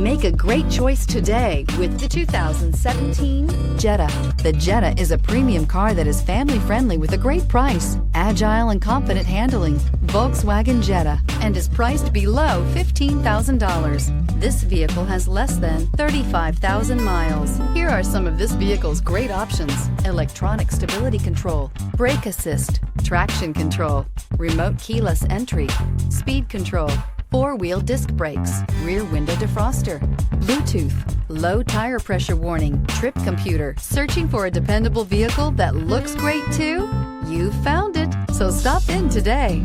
Make a great choice today with the 2017 Jetta. The Jetta is a premium car that is family-friendly with a great price, agile and confident handling. Volkswagen Jetta, and is priced below $15,000. This vehicle has less than 35,000 miles. Here are some of this vehicle's great options: electronic stability control, brake assist, traction control, remote keyless entry, speed control, four-wheel disc brakes, rear window defroster, Bluetooth, low tire pressure warning, trip computer. Searching for a dependable vehicle that looks great too? You found it, so stop in today.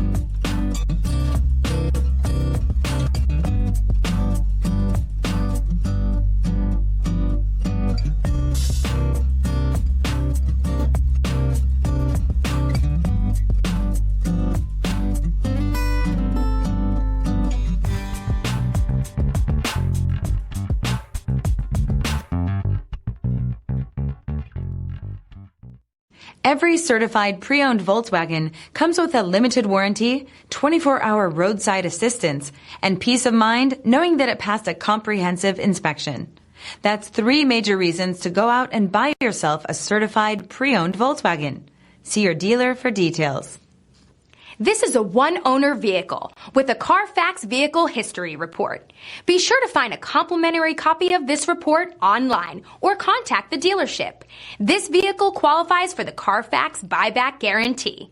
Every certified pre-owned Volkswagen comes with a limited warranty, 24-hour roadside assistance, and peace of mind knowing that it passed a comprehensive inspection. That's 3 major reasons to go out and buy yourself a certified pre-owned Volkswagen. See your dealer for details. This is a one-owner vehicle with a CARFAX Vehicle History Report. Be sure to find a complimentary copy of this report online or contact the dealership. This vehicle qualifies for the CARFAX Buyback Guarantee.